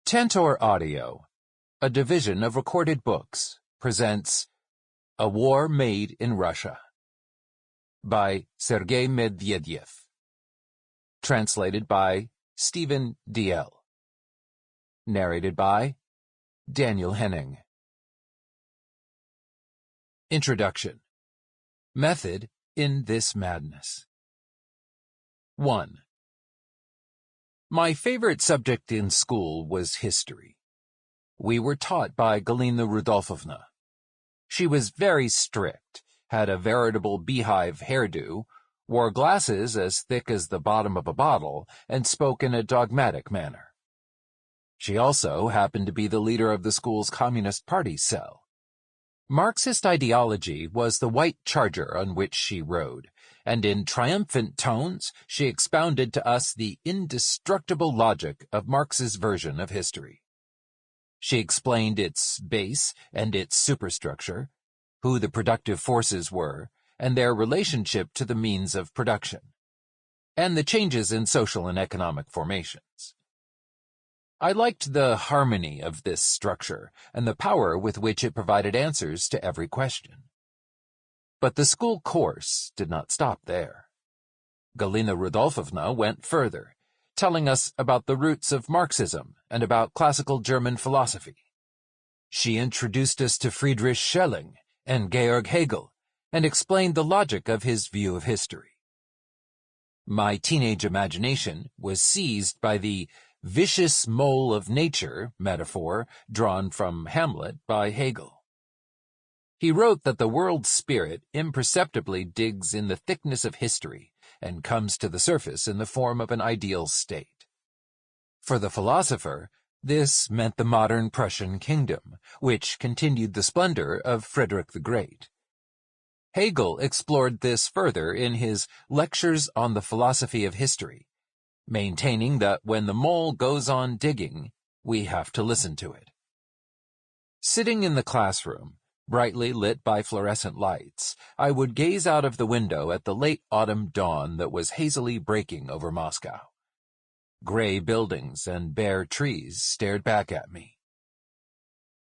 Tantor Audio, a division of Recorded Books, presents A War Made in Russia by Sergei Medvedev. Translated by Stephen D.L. Narrated by Daniel Henning. Introduction. Method in this madness. 1. My favorite subject in school was history. We were taught by Galina Rudolfovna. She was very strict, had a veritable beehive hairdo, wore glasses as thick as the bottom of a bottle, and spoke in a dogmatic manner. She also happened to be the leader of the school's Communist Party cell. Marxist ideology was the white charger on which she rode, and in triumphant tones she expounded to us the indestructible logic of Marx's version of history. She explained its base and its superstructure, who the productive forces were, and their relationship to the means of production, and the changes in social and economic formations. I liked the harmony of this structure and the power with which it provided answers to every question. But the school course did not stop there. Galina Rudolfovna went further, telling us about the roots of Marxism and about classical German philosophy. She introduced us to Friedrich Schelling and Georg Hegel and explained the logic of his view of history. My teenage imagination was seized by the vicious mole of nature metaphor drawn from Hamlet by Hegel. He wrote that the world spirit imperceptibly digs in the thickness of history and comes to the surface in the form of an ideal state. For the philosopher, this meant the modern Prussian kingdom, which continued the splendor of Frederick the Great. Hegel explored this further in his Lectures on the Philosophy of History, maintaining that when the mole goes on digging, we have to listen to it. Sitting in the classroom, brightly lit by fluorescent lights, I would gaze out of the window at the late autumn dawn that was hazily breaking over Moscow. Gray buildings and bare trees stared back at me.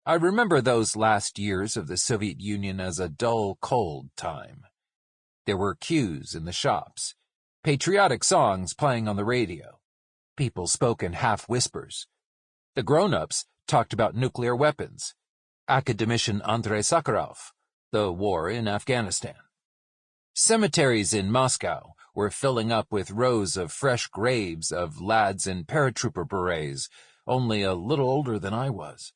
I remember those last years of the Soviet Union as a dull, cold time. There were queues in the shops, patriotic songs playing on the radio. People spoke in half-whispers. The grown-ups talked about nuclear weapons, academician Andrei Sakharov, the war in Afghanistan. Cemeteries in Moscow were filling up with rows of fresh graves of lads in paratrooper berets, only a little older than I was.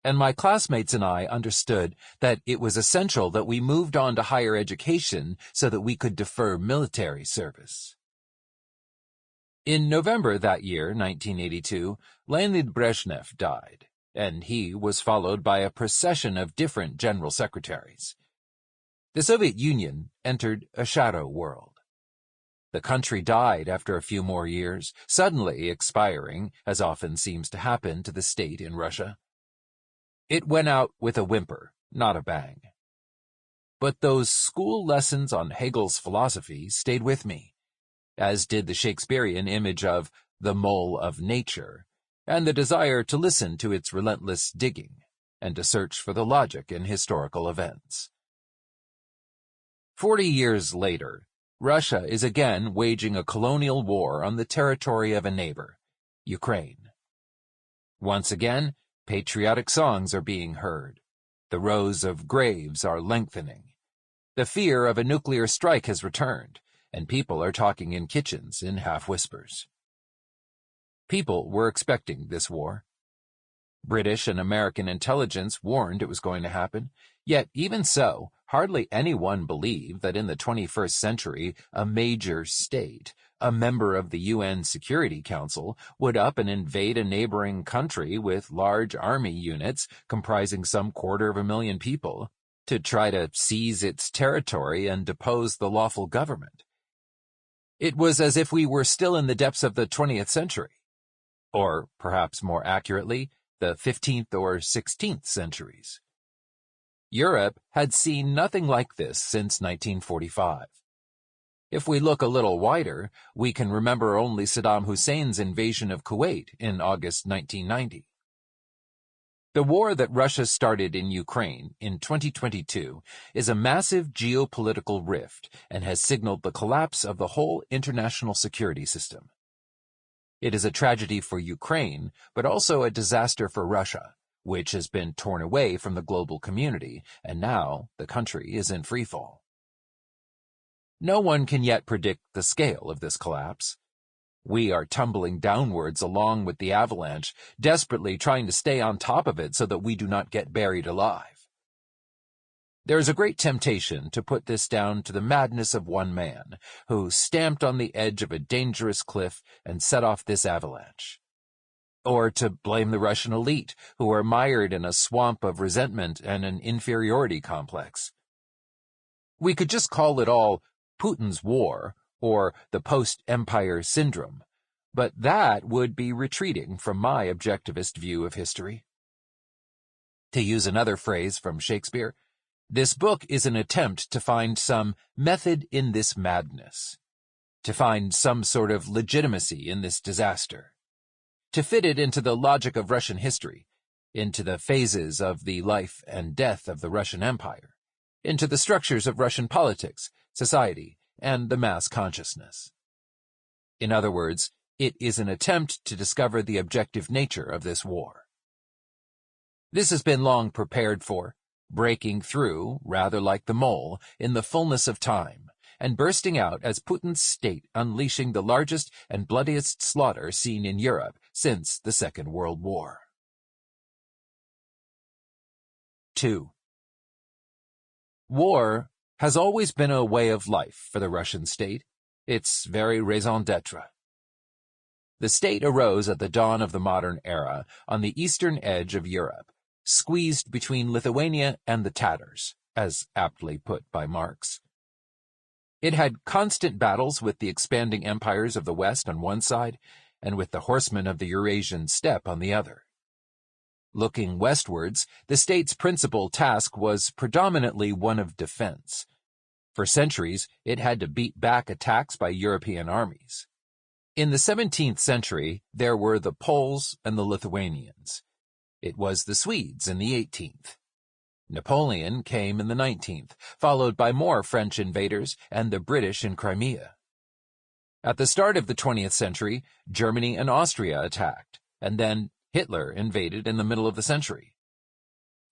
And my classmates and I understood that it was essential that we moved on to higher education so that we could defer military service. In November that year, 1982, Leonid Brezhnev died, and he was followed by a procession of different general secretaries. The Soviet Union entered a shadow world. The country died after a few more years, suddenly expiring, as often seems to happen to the state in Russia. It went out with a whimper, not a bang. But those school lessons on Hegel's philosophy stayed with me, as did the Shakespearean image of the mole of nature, and the desire to listen to its relentless digging, and to search for the logic in historical events. 40 years later, Russia is again waging a colonial war on the territory of a neighbor, Ukraine. Once again, patriotic songs are being heard. The rows of graves are lengthening. The fear of a nuclear strike has returned, and people are talking in kitchens in half-whispers. People were expecting this war. British and American intelligence warned it was going to happen, yet even so, hardly anyone believed that in the 21st century a major state, a member of the UN Security Council, would up and invade a neighboring country with large army units comprising some 250,000 people to try to seize its territory and depose the lawful government. It was as if we were still in the depths of the 20th century, or perhaps more accurately, the 15th or 16th centuries. Europe had seen nothing like this since 1945. If we look a little wider, we can remember only Saddam Hussein's invasion of Kuwait in August 1990. The war that Russia started in Ukraine in 2022 is a massive geopolitical rift and has signaled the collapse of the whole international security system. It is a tragedy for Ukraine, but also a disaster for Russia, which has been torn away from the global community, and now the country is in freefall. No one can yet predict the scale of this collapse. We are tumbling downwards along with the avalanche, desperately trying to stay on top of it so that we do not get buried alive. There is a great temptation to put this down to the madness of one man, who stamped on the edge of a dangerous cliff and set off this avalanche. Or to blame the Russian elite, who are mired in a swamp of resentment and an inferiority complex. We could just call it all Putin's war, or the post-empire syndrome, but that would be retreating from my objectivist view of history. To use another phrase from Shakespeare, this book is an attempt to find some method in this madness, to find some sort of legitimacy in this disaster, to fit it into the logic of Russian history, into the phases of the life and death of the Russian Empire, into the structures of Russian politics, society, and the mass consciousness. In other words, it is an attempt to discover the objective nature of this war. This has been long prepared for, breaking through, rather like the mole, in the fullness of time, and bursting out as Putin's state unleashing the largest and bloodiest slaughter seen in Europe since the Second World War. 2. War has always been a way of life for the Russian state, its very raison d'etre. The state arose at the dawn of the modern era on the eastern edge of Europe, squeezed between Lithuania and the Tatars, as aptly put by Marx. It had constant battles with the expanding empires of the West on one side, and with the horsemen of the Eurasian steppe on the other. Looking westwards, the state's principal task was predominantly one of defense. For centuries, it had to beat back attacks by European armies. In the 17th century, there were the Poles and the Lithuanians. It was the Swedes in the 18th. Napoleon came in the 19th, followed by more French invaders and the British in Crimea. At the start of the 20th century, Germany and Austria attacked, and then Hitler invaded in the middle of the century.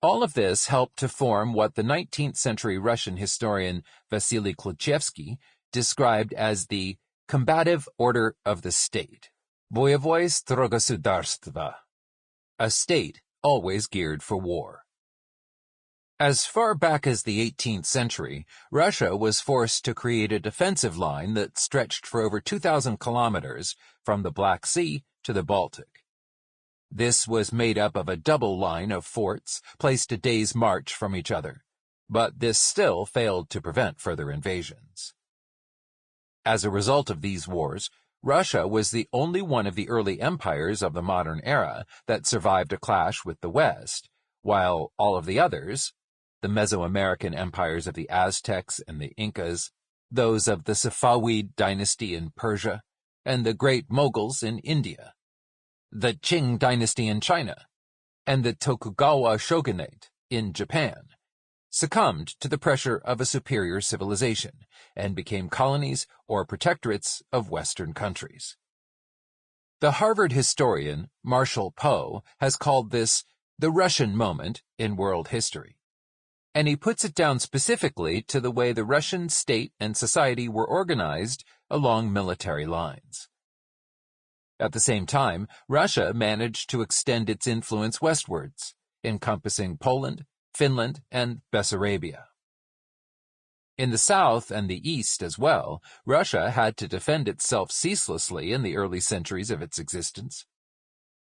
All of this helped to form what the 19th century Russian historian Vasily Kluchevsky described as the combative order of the state, boyovoye strogosudarstva, a state always geared for war. As far back as the 18th century, Russia was forced to create a defensive line that stretched for over 2,000 kilometers from the Black Sea to the Baltic. This was made up of a double line of forts placed a day's march from each other, but this still failed to prevent further invasions. As a result of these wars, Russia was the only one of the early empires of the modern era that survived a clash with the West, while all of the others, the Mesoamerican empires of the Aztecs and the Incas, those of the Safavid dynasty in Persia, and the Great Moguls in India, the Qing dynasty in China, and the Tokugawa shogunate in Japan, succumbed to the pressure of a superior civilization and became colonies or protectorates of Western countries. The Harvard historian Marshall Poe has called this the Russian moment in world history, and he puts it down specifically to the way the Russian state and society were organized along military lines. At the same time, Russia managed to extend its influence westwards, encompassing Poland, Finland, and Bessarabia. In the south and the east as well, Russia had to defend itself ceaselessly in the early centuries of its existence.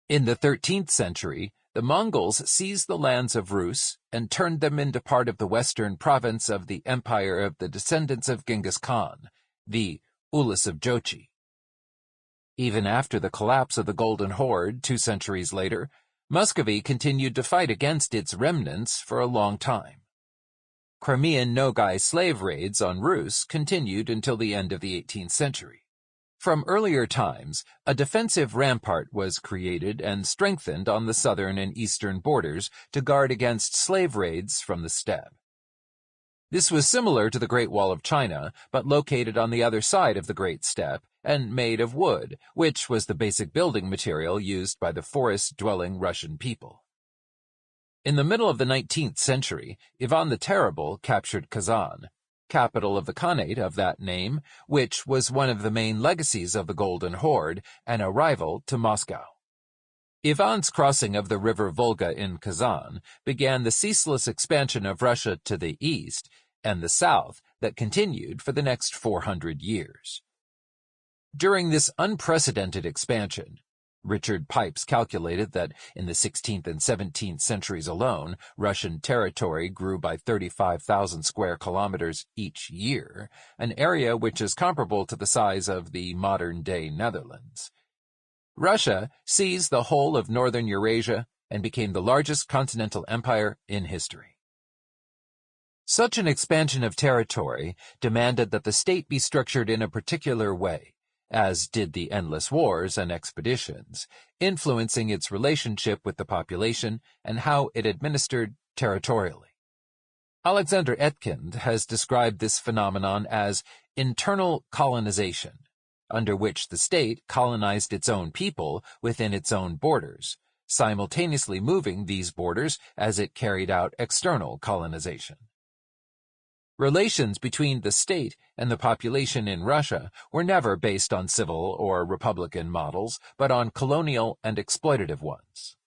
In the 13th century, the Mongols seized the lands of Rus and turned them into part of the western province of the empire of the descendants of Genghis Khan, the Ulus of Jochi. Even after the collapse of the Golden Horde 2 centuries later, Muscovy continued to fight against its remnants for a long time. Crimean Nogai slave raids on Rus continued until the end of the 18th century. From earlier times, a defensive rampart was created and strengthened on the southern and eastern borders to guard against slave raids from the steppe. This was similar to the Great Wall of China, but located on the other side of the Great Steppe and made of wood, which was the basic building material used by the forest-dwelling Russian people. In the middle of the 19th century, Ivan the Terrible captured Kazan, capital of the Khanate of that name, which was one of the main legacies of the Golden Horde and a rival to Moscow. Ivan's crossing of the river Volga in Kazan began the ceaseless expansion of Russia to the east and the south that continued for the next 400 years. During this unprecedented expansion, Richard Pipes calculated that in the 16th and 17th centuries alone, Russian territory grew by 35,000 square kilometers each year, an area which is comparable to the size of the modern-day Netherlands. Russia seized the whole of northern Eurasia and became the largest continental empire in history. Such an expansion of territory demanded that the state be structured in a particular way, as did the endless wars and expeditions, influencing its relationship with the population and how it administered territorially. Alexander Etkind has described this phenomenon as internal colonization, under which the state colonized its own people within its own borders, simultaneously moving these borders as it carried out external colonization. Relations between the state and the population in Russia were never based on civil or republican models, but on colonial and exploitative ones.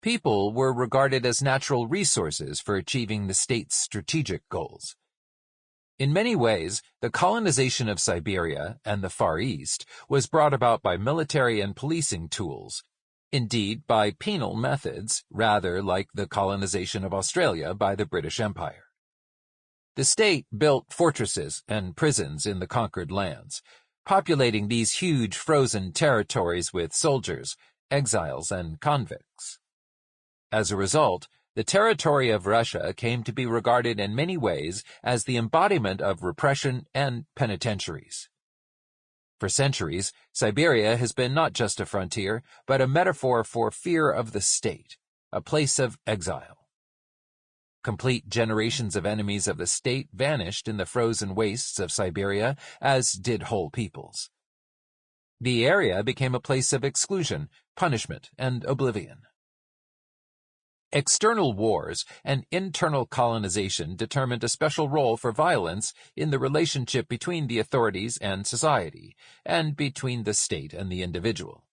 People were regarded as natural resources for achieving the state's strategic goals. In many ways, the colonization of Siberia and the Far East was brought about by military and policing tools, indeed by penal methods, rather like the colonization of Australia by the British Empire. The state built fortresses and prisons in the conquered lands, populating these huge frozen territories with soldiers, exiles, and convicts. As a result, the territory of Russia came to be regarded in many ways as the embodiment of repression and penitentiaries. For centuries, Siberia has been not just a frontier, but a metaphor for fear of the state, a place of exile. Complete generations of enemies of the state vanished in the frozen wastes of Siberia, as did whole peoples. The area became a place of exclusion, punishment, and oblivion. External wars and internal colonization determined a special role for violence in the relationship between the authorities and society, and between the state and the individual.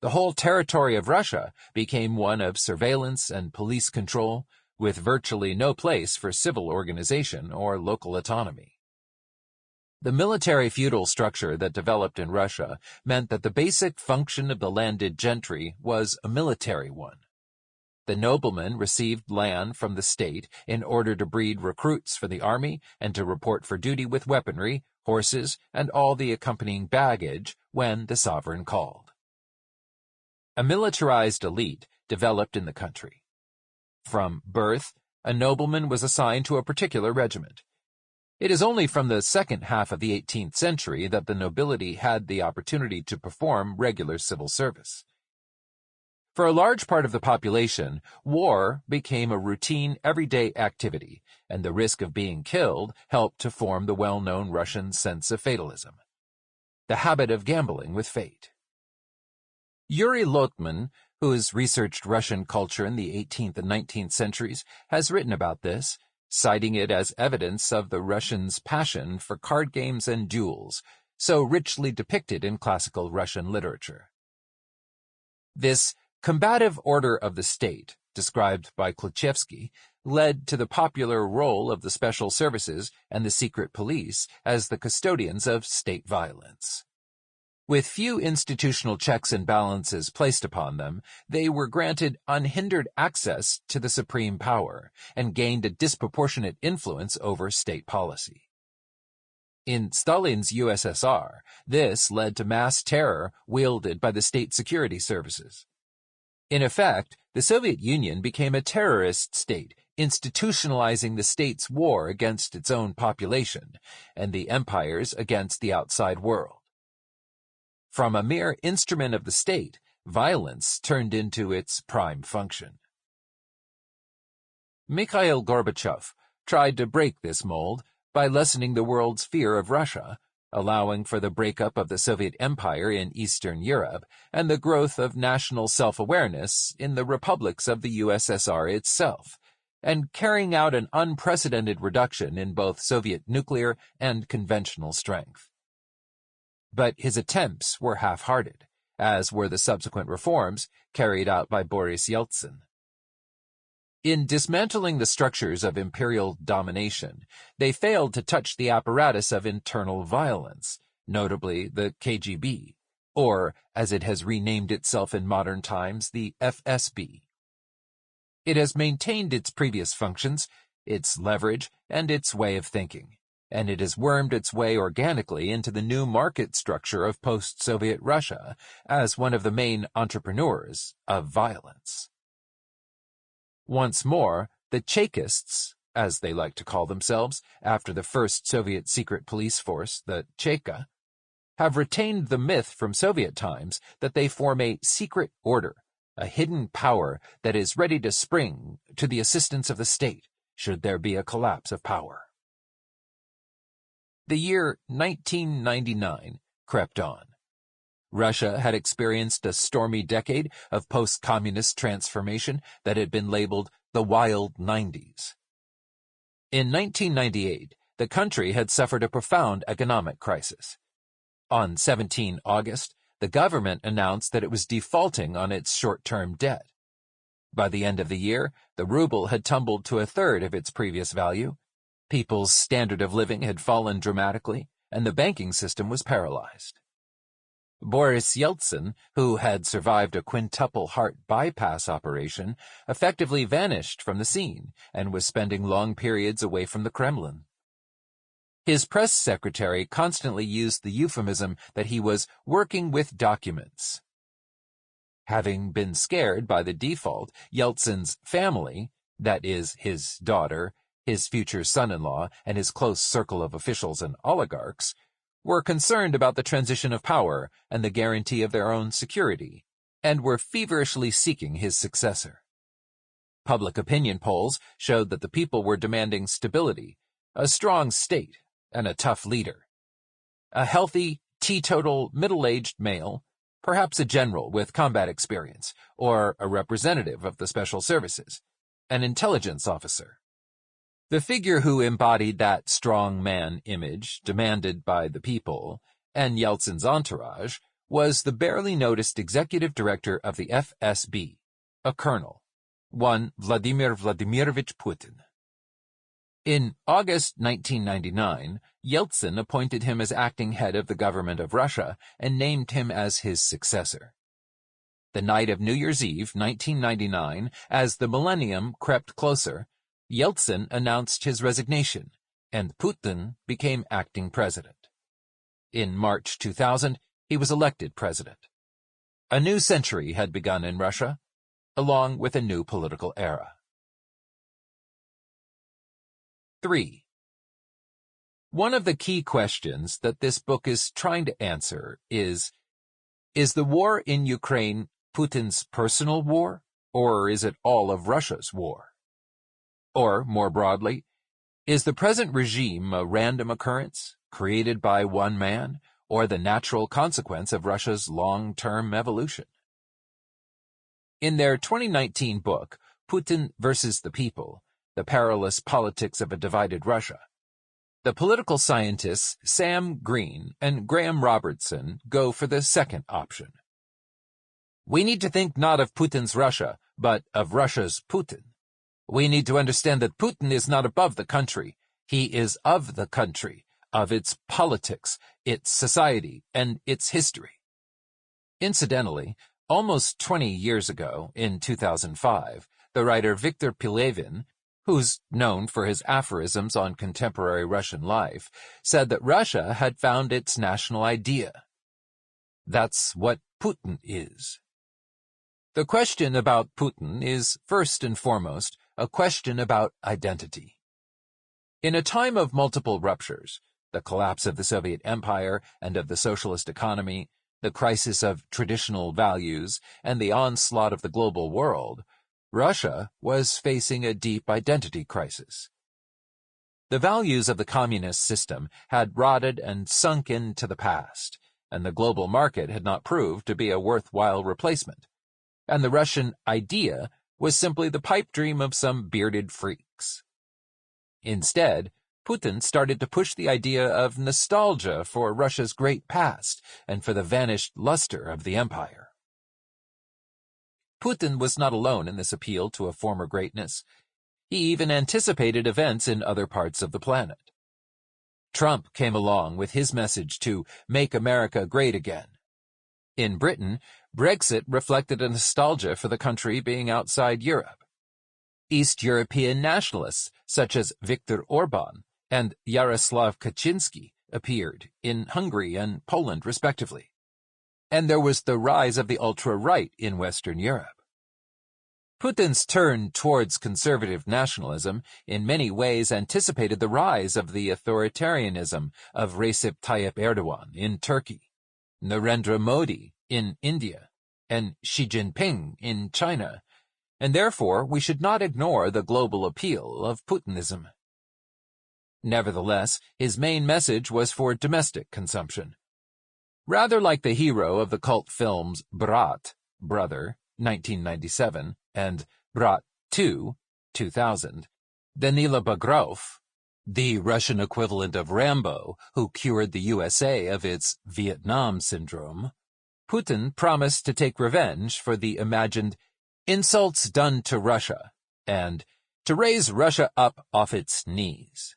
The whole territory of Russia became one of surveillance and police control, with virtually no place for civil organization or local autonomy. The military feudal structure that developed in Russia meant that the basic function of the landed gentry was a military one. The noblemen received land from the state in order to breed recruits for the army and to report for duty with weaponry, horses, and all the accompanying baggage when the sovereign called. A militarized elite developed in the country. From birth, a nobleman was assigned to a particular regiment. It is only from the second half of the 18th century that the nobility had the opportunity to perform regular civil service. For a large part of the population, war became a routine, everyday activity, and the risk of being killed helped to form the well-known Russian sense of fatalism, the habit of gambling with fate. Yuri Lotman, who has researched Russian culture in the 18th and 19th centuries, has written about this, citing it as evidence of the Russians' passion for card games and duels, so richly depicted in classical Russian literature. This combative order of the state, described by Kluchevsky, led to the popular role of the special services and the secret police as the custodians of state violence. With few institutional checks and balances placed upon them, they were granted unhindered access to the supreme power and gained a disproportionate influence over state policy. In Stalin's USSR, this led to mass terror wielded by the state security services. In effect, the Soviet Union became a terrorist state institutionalizing the state's war against its own population and the empire's against the outside world. From a mere instrument of the state, violence turned into its prime function. Mikhail Gorbachev tried to break this mold by lessening the world's fear of Russia, allowing for the breakup of the Soviet Empire in Eastern Europe and the growth of national self-awareness in the republics of the USSR itself, and carrying out an unprecedented reduction in both Soviet nuclear and conventional strength. But his attempts were half-hearted, as were the subsequent reforms carried out by Boris Yeltsin. In dismantling the structures of imperial domination, they failed to touch the apparatus of internal violence, notably the KGB, or, as it has renamed itself in modern times, the FSB. It has maintained its previous functions, its leverage, and its way of thinking, and it has wormed its way organically into the new market structure of post-Soviet Russia as one of the main entrepreneurs of violence. Once more, the Chekists, as they like to call themselves after the first Soviet secret police force, the Cheka, have retained the myth from Soviet times that they form a secret order, a hidden power that is ready to spring to the assistance of the state should there be a collapse of power. The year 1999 crept on. Russia had experienced a stormy decade of post-communist transformation that had been labeled the Wild 90s. In 1998, the country had suffered a profound economic crisis. On 17 August, the government announced that it was defaulting on its short-term debt. By the end of the year, the ruble had tumbled to a third of its previous value, people's standard of living had fallen dramatically, and the banking system was paralyzed. Boris Yeltsin, who had survived a quintuple heart bypass operation, effectively vanished from the scene and was spending long periods away from the Kremlin. His press secretary constantly used the euphemism that he was working with documents. Having been scared by the default, Yeltsin's family, that is, his daughter, his future son-in-law, and his close circle of officials and oligarchs, were concerned about the transition of power and the guarantee of their own security, and were feverishly seeking his successor. Public opinion polls showed that the people were demanding stability, a strong state, and a tough leader. A healthy, teetotal, middle-aged male, perhaps a general with combat experience, or a representative of the special services, an intelligence officer. The figure who embodied that strong man image demanded by the people and Yeltsin's entourage was the barely noticed executive director of the FSB, a colonel, one Vladimir Vladimirovich Putin. In August 1999, Yeltsin appointed him as acting head of the government of Russia and named him as his successor. The night of New Year's Eve, 1999, as the millennium crept closer, Yeltsin announced his resignation, and Putin became acting president. In March 2000, he was elected president. A new century had begun in Russia, along with a new political era. 3. One of the key questions that this book is trying to answer is the war in Ukraine Putin's personal war, or is it all of Russia's war? Or, more broadly, is the present regime a random occurrence, created by one man, or the natural consequence of Russia's long-term evolution? In their 2019 book, Putin versus the People, The Perilous Politics of a Divided Russia, the political scientists Sam Green and Graham Robertson go for the second option. We need to think not of Putin's Russia, but of Russia's Putin. We need to understand that Putin is not above the country. He is of the country, of its politics, its society, and its history. Incidentally, almost 20 years ago, in 2005, the writer Viktor Pelevin, who's known for his aphorisms on contemporary Russian life, said that Russia had found its national idea. That's what Putin is. The question about Putin is, first and foremost, a question about identity. In a time of multiple ruptures, the collapse of the Soviet Empire and of the socialist economy, the crisis of traditional values, and the onslaught of the global world, Russia was facing a deep identity crisis. The values of the communist system had rotted and sunk into the past, and the global market had not proved to be a worthwhile replacement, and the Russian idea was simply the pipe dream of some bearded freaks. Instead, Putin started to push the idea of nostalgia for Russia's great past and for the vanished luster of the empire. Putin was not alone in this appeal to a former greatness. He even anticipated events in other parts of the planet. Trump came along with his message to make America great again. In Britain, Brexit reflected a nostalgia for the country being outside Europe. East European nationalists, such as Viktor Orban and Yaroslav Kaczynski, appeared in Hungary and Poland, respectively. And there was the rise of the ultra-right in Western Europe. Putin's turn towards conservative nationalism in many ways anticipated the rise of the authoritarianism of Recep Tayyip Erdogan in Turkey, Narendra Modi in India, and Xi Jinping in China, and therefore we should not ignore the global appeal of Putinism. Nevertheless, his main message was for domestic consumption. Rather like the hero of the cult films Brat, Brother, 1997, and Brat 2, 2000, Danila Bagrov, the Russian equivalent of Rambo who cured the USA of its Vietnam syndrome, Putin promised to take revenge for the imagined insults done to Russia and to raise Russia up off its knees.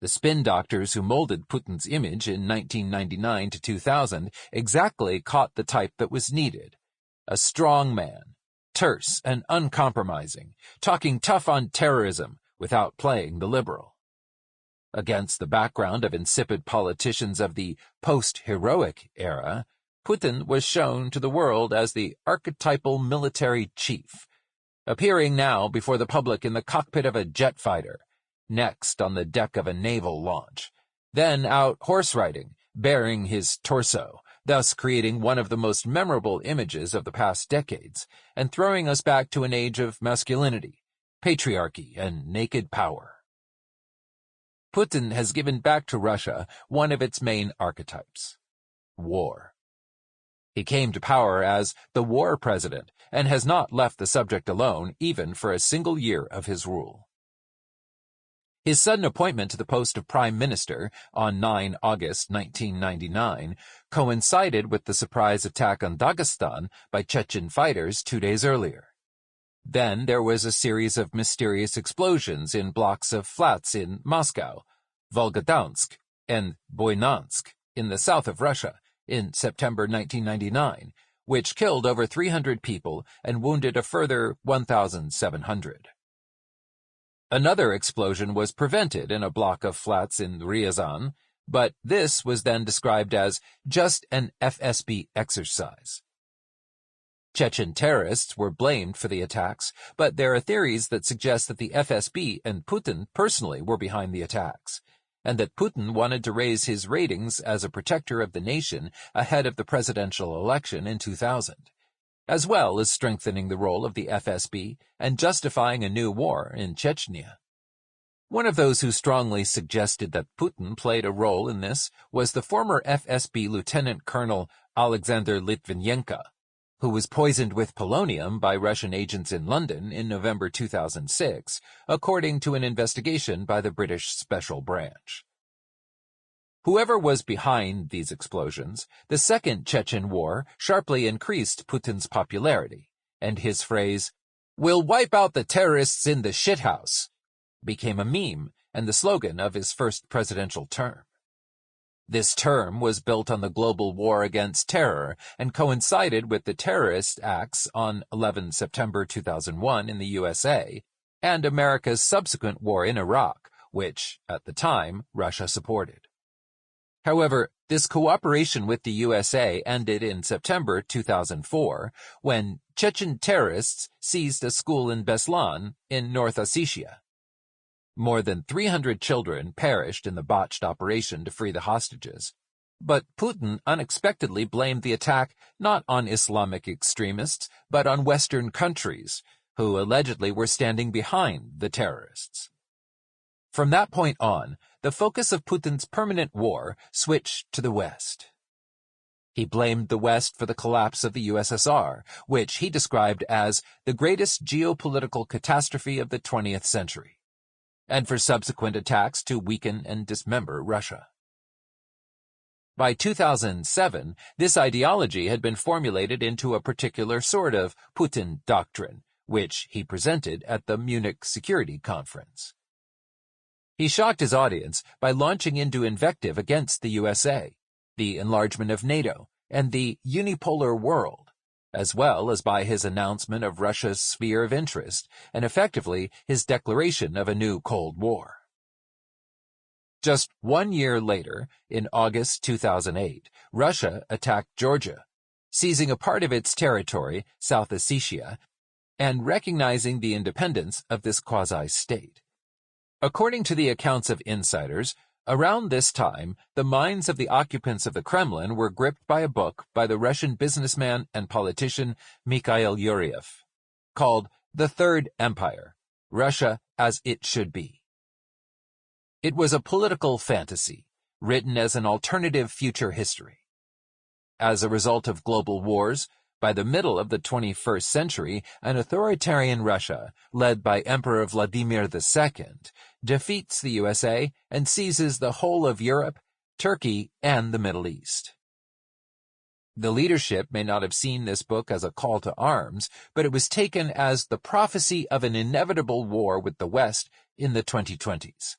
The spin doctors who molded Putin's image in 1999 to 2000 exactly caught the type that was needed. A strong man, terse and uncompromising, talking tough on terrorism without playing the liberal. Against the background of insipid politicians of the post-heroic era, Putin was shown to the world as the archetypal military chief, appearing now before the public in the cockpit of a jet fighter, next on the deck of a naval launch, then out horse riding, bearing his torso, thus creating one of the most memorable images of the past decades, and throwing us back to an age of masculinity, patriarchy, and naked power. Putin has given back to Russia one of its main archetypes: war. He came to power as the war president and has not left the subject alone even for a single year of his rule. His sudden appointment to the post of Prime Minister on 9 August 1999 coincided with the surprise attack on Dagestan by Chechen fighters 2 days earlier. Then there was a series of mysterious explosions in blocks of flats in Moscow, Volgodonsk, and Buyansk in the south of Russia in September 1999, which killed over 300 people and wounded a further 1,700. Another explosion was prevented in a block of flats in Ryazan, but this was then described as just an FSB exercise. Chechen terrorists were blamed for the attacks, but there are theories that suggest that the FSB and Putin personally were behind the attacks, and that Putin wanted to raise his ratings as a protector of the nation ahead of the presidential election in 2000. As well as strengthening the role of the FSB and justifying a new war in Chechnya. One of those who strongly suggested that Putin played a role in this was the former FSB Lieutenant Colonel Alexander Litvinenko, who was poisoned with polonium by Russian agents in London in November 2006, according to an investigation by the British Special Branch. Whoever was behind these explosions, the Second Chechen War sharply increased Putin's popularity, and his phrase, "We'll wipe out the terrorists in the shithouse," became a meme and the slogan of his first presidential term. This term was built on the global war against terror and coincided with the terrorist acts on 11 September 2001 in the USA and America's subsequent war in Iraq, which, at the time, Russia supported. However, This cooperation with the USA ended in September 2004 when Chechen terrorists seized a school in Beslan in North Ossetia. More than 300 children perished in the botched operation to free the hostages. But Putin unexpectedly blamed the attack not on Islamic extremists, but on Western countries, who allegedly were standing behind the terrorists. From that point on, the focus of Putin's permanent war switched to the West. He blamed the West for the collapse of the USSR, which he described as the greatest geopolitical catastrophe of the 20th century, and for subsequent attacks to weaken and dismember Russia. By 2007, this ideology had been formulated into a particular sort of Putin doctrine, which he presented at the Munich Security Conference. He shocked his audience by launching into invective against the USA, the enlargement of NATO, and the unipolar world, as well as by his announcement of Russia's sphere of interest and effectively his declaration of a new Cold War. Just 1 year later, in August 2008, Russia attacked Georgia, seizing a part of its territory, South Ossetia, and recognizing the independence of this quasi-state. According to the accounts of insiders, around this time, the minds of the occupants of the Kremlin were gripped by a book by the Russian businessman and politician Mikhail Yuriev, called The Third Empire, Russia as It Should Be. It was a political fantasy, written as an alternative future history. As a result of global wars, by the middle of the 21st century, an authoritarian Russia, led by Emperor Vladimir II, defeats the USA and seizes the whole of Europe, Turkey, and the Middle East. The leadership may not have seen this book as a call to arms, but it was taken as the prophecy of an inevitable war with the West in the 2020s.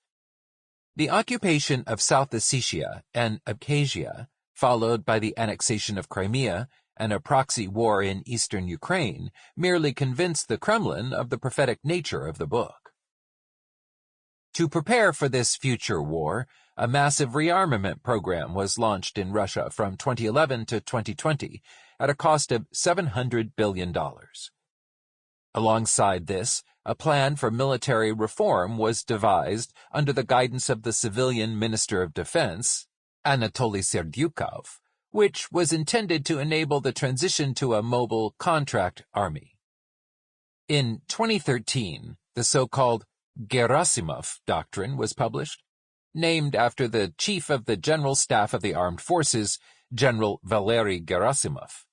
The occupation of South Ossetia and Abkhazia, followed by the annexation of Crimea and a proxy war in eastern Ukraine, merely convinced the Kremlin of the prophetic nature of the book. To prepare for this future war, a massive rearmament program was launched in Russia from 2011 to 2020 at a cost of $700 billion. Alongside this, a plan for military reform was devised under the guidance of the civilian Minister of Defense, Anatoly Serdyukov, which was intended to enable the transition to a mobile contract army. In 2013, the so-called Gerasimov Doctrine was published, named after the Chief of the General Staff of the Armed Forces, General Valery Gerasimov.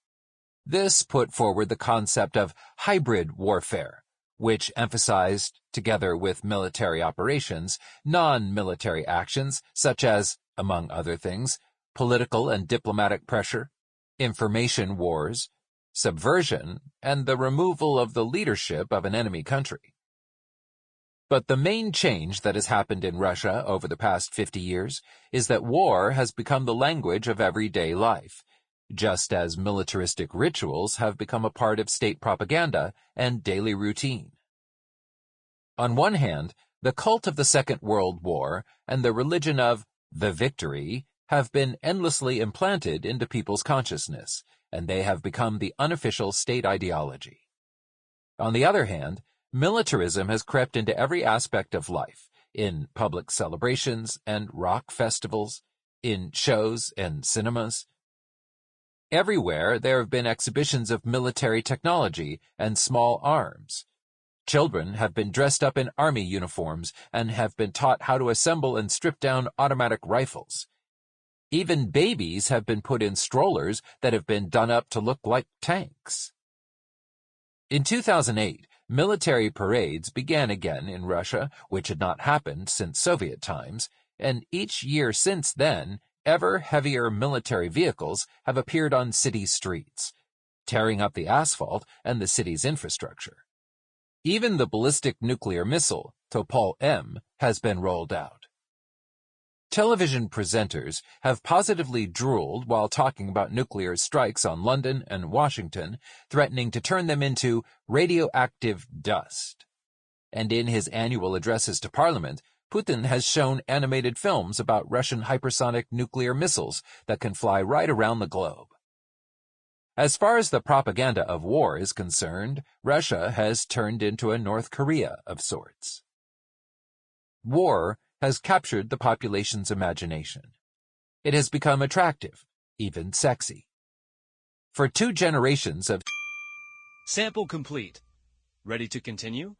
This put forward the concept of hybrid warfare, which emphasized, together with military operations, non-military actions such as, among other things, political and diplomatic pressure, information wars, subversion, and the removal of the leadership of an enemy country. But the main change that has happened in Russia over the past 50 years is that war has become the language of everyday life, just as militaristic rituals have become a part of state propaganda and daily routine. On one hand, the cult of the Second World War and the religion of the victory have been endlessly implanted into people's consciousness, and they have become the unofficial state ideology. On the other hand, militarism has crept into every aspect of life, in public celebrations and rock festivals, in shows and cinemas. Everywhere there have been exhibitions of military technology and small arms. Children have been dressed up in army uniforms and have been taught how to assemble and strip down automatic rifles. Even babies have been put in strollers that have been done up to look like tanks. In 2008, military parades began again in Russia, which had not happened since Soviet times, and each year since then, ever heavier military vehicles have appeared on city streets, tearing up the asphalt and the city's infrastructure. Even the ballistic nuclear missile, Topol-M, has been rolled out. Television presenters have positively drooled while talking about nuclear strikes on London and Washington, threatening to turn them into radioactive dust. And in his annual addresses to Parliament, Putin has shown animated films about Russian hypersonic nuclear missiles that can fly right around the globe. As far as the propaganda of war is concerned, Russia has turned into a North Korea of sorts. War has captured the population's imagination. It has become attractive, even sexy. For 2 generations of Sample complete. Ready to continue?